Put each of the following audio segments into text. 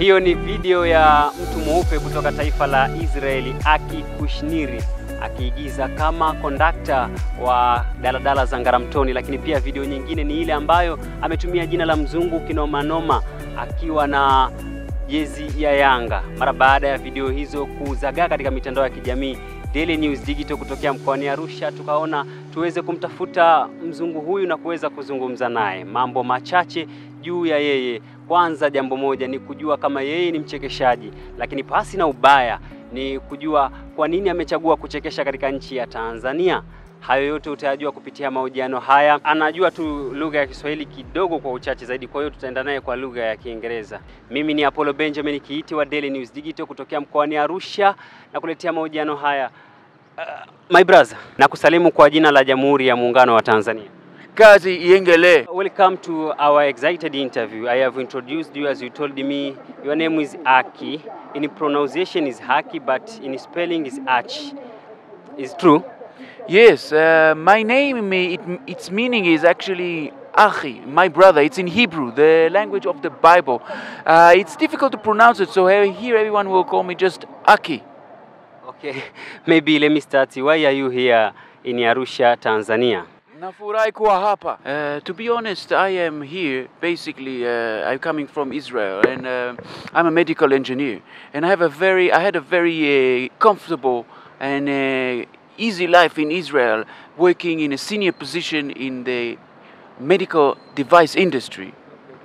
Hiyo ni video ya mtu mweupe kutoka taifa la Israeli, Achi Kushinir, akiigiza kama kondakta wa daladala za Ngaramtoni. Lakini pia video nyingine ni ile ambayo ametumia jina la Mzungu Kinoma Noma akiwa na jezi ya Yanga. Mara baada ya video hizo kuzagaa katika mitandao ya kijamii, Daily News Digital kutokea mkoani Arusha tukaona tuweze kumtafuta mzungu huyu na kuweza kuzungumza naye mambo machache juu ya yeye. Kwanza jambo moja ni kujua kama yeye ni mchekeshaji, lakini pasi na ubaya ni kujua kwa nini amechagua kuchekesha katika nchi ya Tanzania. Hayo yote utayajua kupitia mahojiano haya. Anajua tu lugha ya Kiswahili kidogo kwa uchache zaidi, kwa hiyo tutaenda naye kwa lugha ya Kiingereza. Mimi ni Apollo Benjamin Kiiti wa Daily News Digital kutokea mkoani Arusha na kuletea mahojiano haya. My brother, nakusalimu kwa jina la Jamhuri ya Muungano wa Tanzania. Kazi iendelee. Welcome to our excited interview. I have introduced you as you told me. Your name is Achi. In pronunciation is Haki, but in spelling is Achi. Is true? Yes, my name, its meaning is actually Achi, my brother. It's in Hebrew, the language of the Bible. It's difficult to pronounce it, so here everyone will call me just Achi. Okay, maybe let me start. Why are you here in Arusha, Tanzania? Nafurahi kuwa hapa. To be honest, I am here basically. I'm coming from Israel, and I'm a medical engineer. And I had a very comfortable and easy life in Israel, working in a senior position in the medical device industry.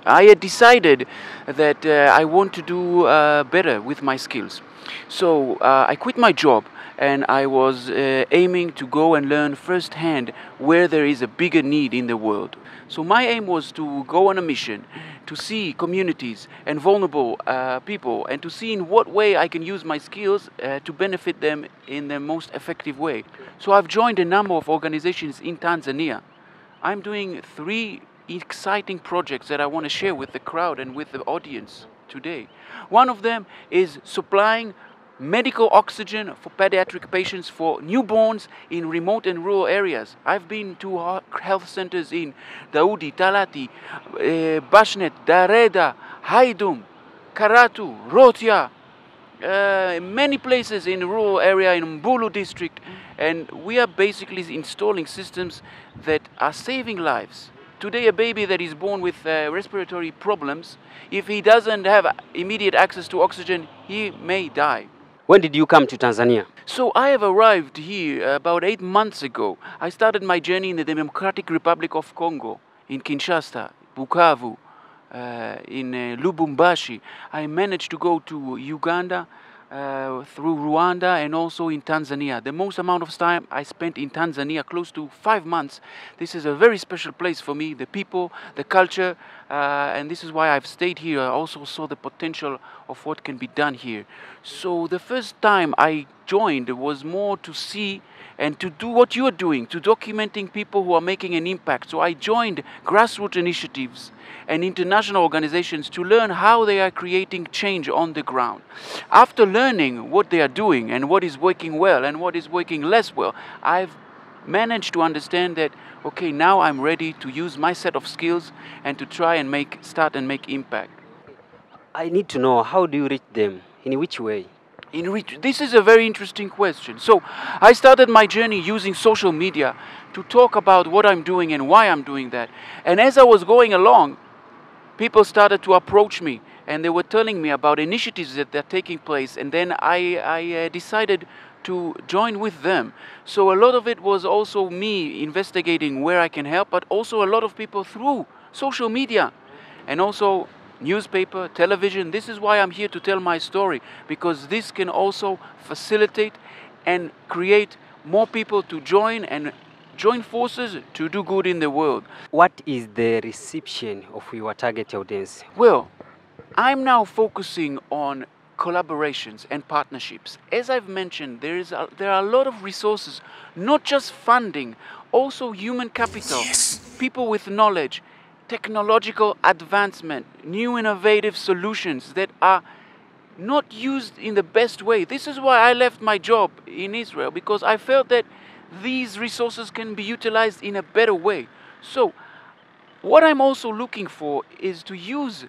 I had decided that I want to do better with my skills. So I quit my job, and I was aiming to go and learn firsthand where there is a bigger need in the world. So my aim was to go on a mission to see communities and vulnerable people, and to see in what way I can use my skills to benefit them in the most effective way. So I've joined a number of organizations in Tanzania. I'm doing 3 exciting projects that I want to share with the crowd and with the audience today. One of them is supplying medical oxygen for pediatric patients for newborns in remote and rural areas. I've been to health centers in Daudi, Talati, Bashnet, Dareda, Haidum, Karatu, Rotia, many places in rural area in Mbulu district, and we are basically installing systems that are saving lives. Today, a baby that is born with respiratory problems, if he doesn't have immediate access to oxygen, he may die. When did you come to Tanzania? So I have arrived here about 8 months ago. I started my journey in the Democratic Republic of Congo, in Kinshasa, Bukavu, in Lubumbashi. I managed to go to Uganda, through Rwanda, and also in Tanzania. The most amount of time I spent in Tanzania, close to 5 months. This is a very special place for me, the people, the culture, and this is why I've stayed here. I also saw the potential of what can be done here. So the first time I joined was more to see and to do what you're doing, to documenting people who are making an impact. So I joined grassroots initiatives and international organizations to learn how they are creating change on the ground. After learning what they are doing and what is working well and what is working less well, I've managed to understand that, okay, now I'm ready to use my set of skills and to try and start and make impact. I need to know, how do you reach them? In which way? This is a very interesting question. So I started my journey using social media to talk about what I'm doing and why I'm doing that. And as I was going along, people started to approach me, and they were telling me about initiatives that are taking place, and then I decided to join with them. So a lot of it was also me investigating where I can help, but also a lot of people through social media and also newspaper, television. This is why I'm here to tell my story, because this can also facilitate and create more people to join forces to do good in the world. What is the reception of your target audience? Well, I'm now focusing on collaborations and partnerships. As I've mentioned, there are a lot of resources, not just funding, also human capital, people with knowledge, technological advancement, new innovative solutions that are not used in the best way. This is why I left my job in Israel, because I felt that these resources can be utilized in a better way. So what I'm also looking for is to use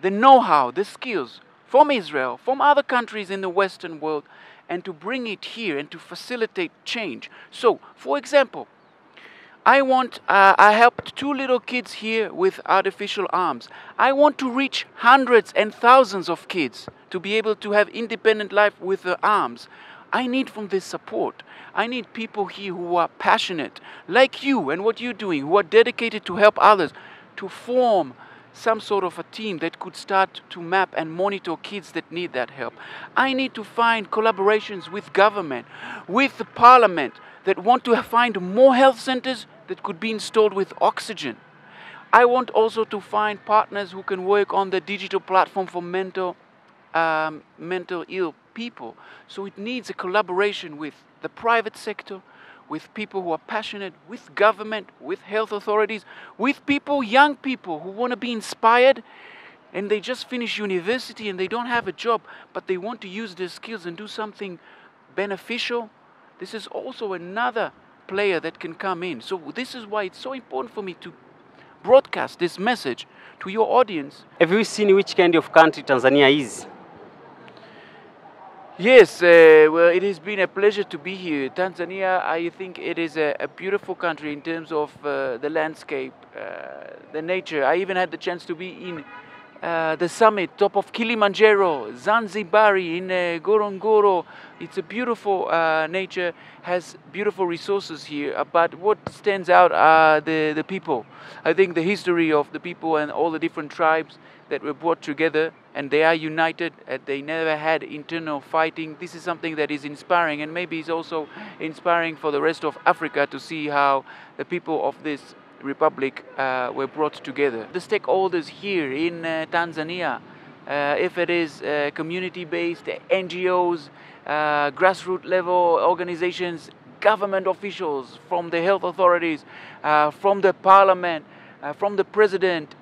the know-how, the skills from Israel, from other countries in the Western world, and to bring it here and to facilitate change. So, for example, I helped 2 little kids here with artificial arms. I want to reach hundreds and thousands of kids to be able to have independent life with their arms. I need from this support. I need people here who are passionate, like you and what you're doing, who are dedicated to help others, to form some sort of a team that could start to map and monitor kids that need that help. I need to find collaborations with government, with the parliament, that want to find more health centers that could be installed with oxygen. I want also to find partners who can work on the digital platform for mental ill people. So it needs a collaboration with the private sector, with people who are passionate, with government, with health authorities, with people, young people who want to be inspired and they just finish university and they don't have a job, but they want to use their skills and do something beneficial. This is also another player that can come in. So this is why it's so important for me to broadcast this message to your audience. Have you seen which kind of country Tanzania is? Yes, well, it has been a pleasure to be here. Tanzania, I think it is a beautiful country in terms of the landscape, the nature. I even had the chance to be in the summit, top of Kilimanjaro, Zanzibar, in Ngorongoro. It's a beautiful nature, has beautiful resources here. But what stands out are the people. I think the history of the people and all the different tribes that were brought together, and they are united, and they never had internal fighting. This is something that is inspiring, and maybe it's also inspiring for the rest of Africa to see how the people of this republic were brought together. The stakeholders here in Tanzania, if it is community-based NGOs, grassroots level organizations, government officials, from the health authorities, from the parliament, from the president,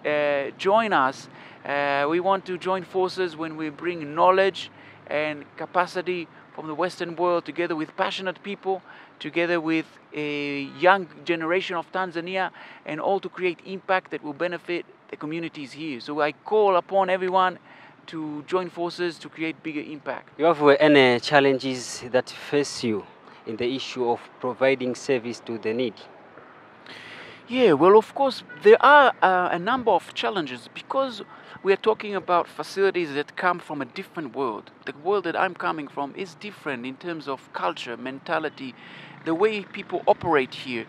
join us. We want to join forces when we bring knowledge and capacity from the Western world together with passionate people, together with a young generation of Tanzania, and all to create impact that will benefit the communities here. So I call upon everyone to join forces to create bigger impact. You have any challenges that face you in the issue of providing service to the needy? Yeah, well, of course, there are a number of challenges because we are talking about facilities that come from a different world. The world that I'm coming from is different in terms of culture, mentality, the way people operate here.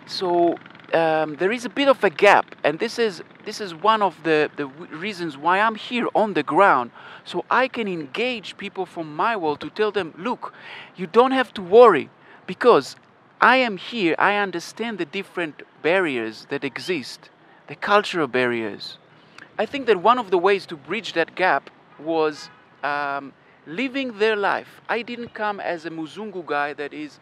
So there is a bit of a gap, and this is one of the reasons why I'm here on the ground, so I can engage people from my world to tell them, look, you don't have to worry, because I am here, I understand the different barriers that exist, the cultural barriers. I think that one of the ways to bridge that gap was living their life. I didn't come as a Mzungu guy that is,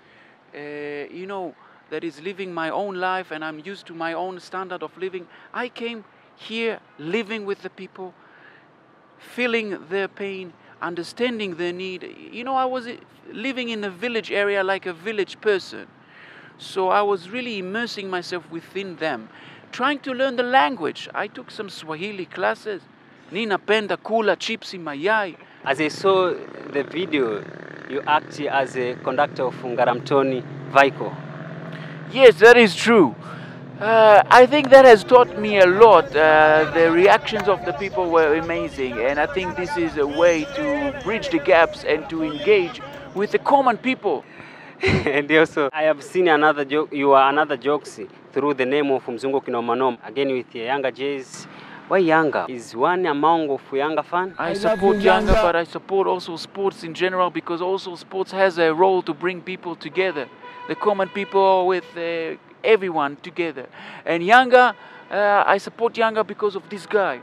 that is living my own life and I'm used to my own standard of living. I came here living with the people, feeling their pain, understanding their need. You know, I was living in a village area like a village person. So I was really immersing myself within them, trying to learn the language. I took some Swahili classes. Ninapenda kula chipsi mayai. As I saw the video, you act as a conductor of Ngaramtoni vehicle. Yes, that is true. I think that has taught me a lot. The reactions of the people were amazing, and I think this is a way to bridge the gaps and to engage with the common people. And also, I have seen another joke. You are another jokes through the name of Mzungu Kinoma Noma. Again with Younger Jays. Why Younger? Is one among of Younger fan? I support Younger, but I support also sports in general, because also sports has a role to bring people together. The common people with everyone together. And Younger, I support Younger because of this guy.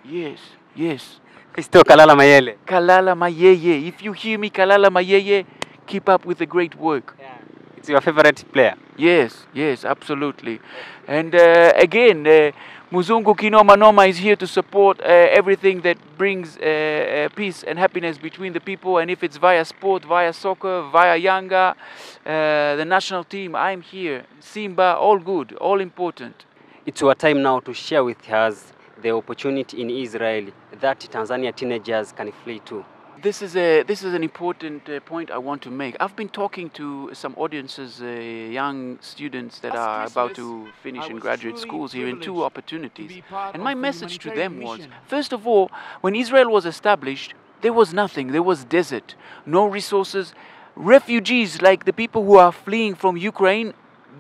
Yes, yes. Isto Kalala Mayele. Kalala Mayeye. If you hear me, Kalala Mayeye, keep up with the great work. Yeah. It's your favorite player? Yes, yes, absolutely. And again, Mzungu Kinoma Noma is here to support everything that brings peace and happiness between the people. And if it's via sport, via soccer, via Younger, the national team, I'm here. Simba, all good, all important. It's our time now to share with us the opportunity in Israel that Tanzania teenagers can flee to. This is an important point I want to make. I've been talking to some audiences, young students that are about to finish in graduate schools here in 2 opportunities. And my message to them was, first of all, when Israel was established, there was nothing. There was desert, no resources. Refugees like the people who are fleeing from Ukraine,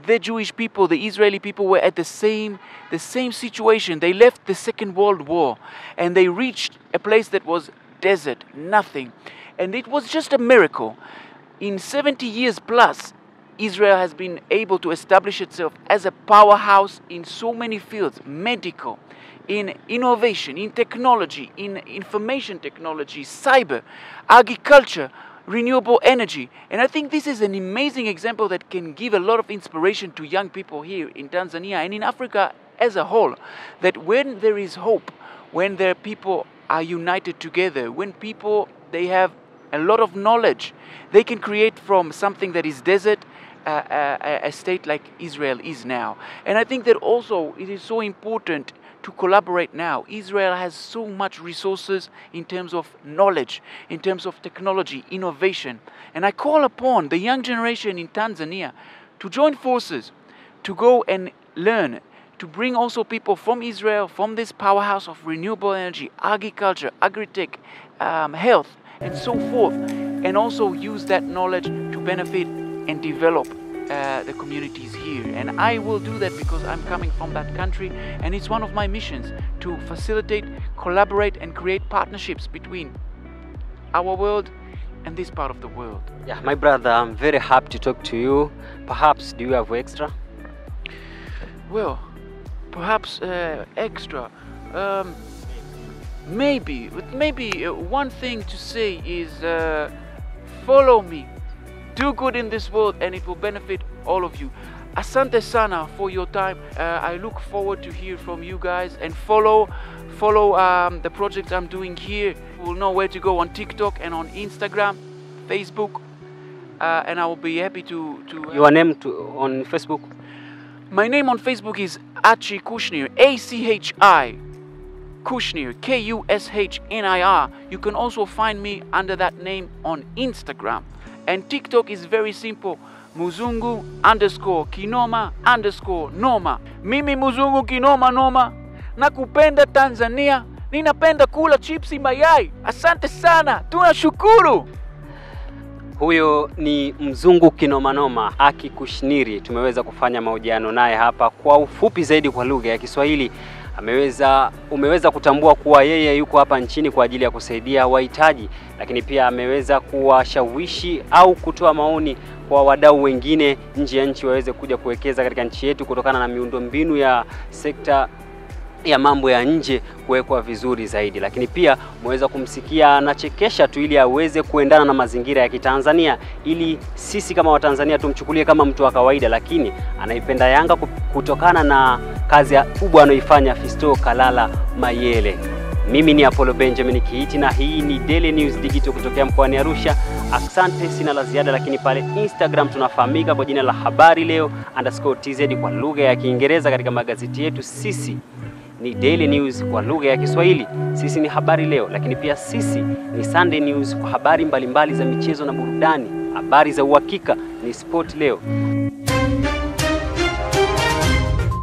the Jewish people, the Israeli people were at the same situation. They left the Second World War and they reached a place that was desert, nothing. And it was just a miracle. In 70 years plus, Israel has been able to establish itself as a powerhouse in so many fields: medical, in innovation, in technology, in information technology, cyber, agriculture, renewable energy. And I think this is an amazing example that can give a lot of inspiration to young people here in Tanzania and in Africa as a whole, that when there is hope, when there people are united together, when people, they have a lot of knowledge, they can create from something that is desert a state like Israel is now. And I think that also it is so important to collaborate now. Israel has so much resources in terms of knowledge, in terms of technology, innovation. And I call upon the young generation in Tanzania to join forces, to go and learn, to bring also people from Israel, from this powerhouse of renewable energy, agriculture, agri-tech, health, and so forth, and also use that knowledge to benefit and develop the communities here. And I will do that because I'm coming from that country, and it's one of my missions to facilitate, collaborate, and create partnerships between our world and this part of the world. Yeah, my brother, I'm very happy to talk to you. Perhaps, do you have extra? Well, perhaps extra. Maybe one thing to say is follow me. Do good in this world and it will benefit all of you. Asante sana for your time. I look forward to hear from you guys, and follow the project I'm doing here. You will know where to go on TikTok and on Instagram, Facebook, and I will be happy to Your name on Facebook? My name on Facebook is Achi Kushinir, A-C-H-I, Kushinir, K-U-S-H-N-I-R. You can also find me under that name on Instagram. And TikTok is very simple, Mzungu _Kinoma _Noma. Mimi Mzungu Kinoma Noma, nakupenda Tanzania, ninapenda kula chipsi mayai. Asante sana, tunashukuru. Huyo ni Mzungu Kinoma Noma Achi Kushinir. Tumeweza kufanya mahojiano naye hapa kwa ufupi zaidi kwa lugha ya Kiswahili. Umeweza kutambua kuwa yeye yuko hapa nchini kwa ajili ya kusaidia wahitaji, lakini pia ameweza kuwashawishi au kutoa maoni kwa wadau wengine nje ya nchi waweze kuja kuwekeza katika nchi yetu kutokana na miundombinu ya sekta ya mambo ya nje kuwekwa vizuri zaidi. Lakini pia mweza kumsikia anachekesha tu ili aweze kuendana na mazingira ya Kitanzania, ili sisi kama Watanzania tumchukulie kama mtu wa kawaida, lakini anaipenda Yanga kutokana na kazi kubwa anayoifanya Fisto Kalala Mayele. Mimi ni Apollo Benjamin Kiiti na hii ni Daily News Digital kutokea mkoani Arusha. Asante, sina la ziada, lakini pale Instagram tunafahamika kwa jina la Habari Leo _TZ kwa lugha ya Kiingereza. Katika magazeti yetu sisi ni Daily News kwa lugha ya Kiswahili, sisi ni Habari Leo, lakini pia sisi ni Sunday News kwa habari mbalimbali za michezo na burudani. Habari za uhakika ni Sport Leo.